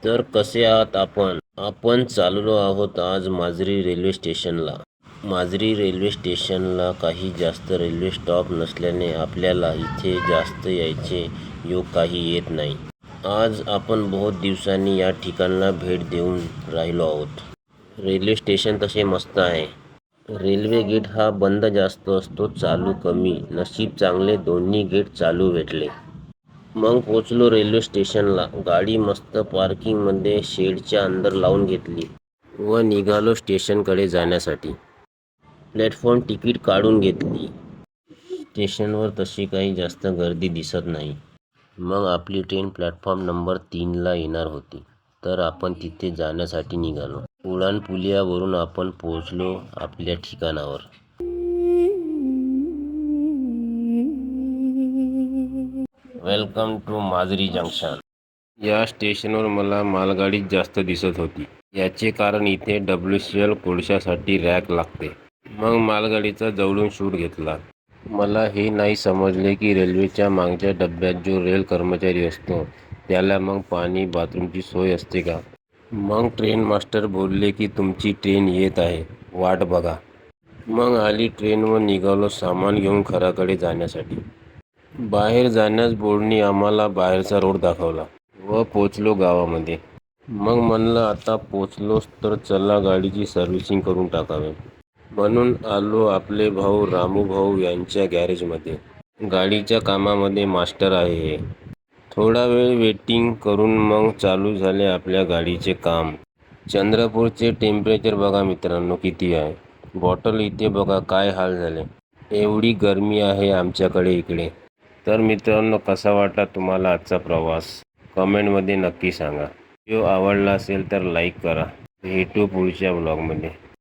तर कसे आहात आपण? आपण चाललो आहोत आज माजरी रेल्वे स्टेशनला. माजरी रेल्वे स्टेशनला काही जास्त रेल्वे स्टॉप नसल्याने आपल्याला इथे जास्त यायचे योग काही येत नाही. आज आपण बहुत दिवसांनी या ठिकाणाला भेट देऊन राहिलो आहोत. रेल्वे स्टेशन तसे मस्त आहे. रेल्वे गेट हा बंद जास्त असतो, चालू कमी. नशीब चांगले दोन्ही गेट चालू भेटले. मग पोचलो रेल्वे स्टेशनला. गाडी मस्त पार्किंगमध्ये शेडच्या अंदर लावून घेतली व निघालो स्टेशनकडे जाण्यासाठी. प्लॅटफॉर्म तिकीट काढून घेतली. स्टेशनवर तशी काही जास्त गर्दी दिसत नाही. मग आपली ट्रेन प्लॅटफॉर्म नंबर 3ला येणार होती, तर आपण तिथे जाण्यासाठी निघालो. उड्डाणपुलावरून आपण पोहोचलो आपल्या ठिकाणावर. Welcome to Majri junction. या स्टेशनवर मला मालगाडीच जास्त दिसत होती. याचे कारण इथे WCL कोळशासाठी रॅक लागते. मग मालगाडीचा जवळून शूट घेतला. मला हे नाही समजले की रेल्वेच्या मागच्या डब्यात जो रेल कर्मचारी असतो त्याला मग पाणी बाथरूमची सोय असते का? मग ट्रेन मास्टर बोलले की तुमची ट्रेन येत आहे, वाट बघा. मग आली ट्रेन व निघालो सामान घेऊन घराकडे जाण्यासाठी. बाहेर जाण्यास बोर्डनी आम्हाला बाहेरचा रोड दाखवला व पोचलो गावामध्ये. मग म्हणलं आता पोचलोच तर चला गाडीची सर्व्हिसिंग करून टाकावे. म्हणून आलो आपले भाऊ रामू भाऊ यांच्या गॅरेजमध्ये. गाडीच्या कामामध्ये मास्टर आहे हे. थोडा वेळ वेटिंग करून मग चालू झाले आपल्या गाडीचे काम. चंद्रपूरचे टेम्परेचर बघा मित्रांनो किती आहे. बॉटल इथे बघा काय हाल झाले. एवढी गरमी आहे आमच्याकडे इकडे. तर मित्रांनो, कसा वाटला तुम्हाला आजचा प्रवास? कमेंटमध्ये नक्की सांगा. व्हिडिओ आवडला असेल तर लाईक करा. भेटू पुढच्या ब्लॉगमध्ये.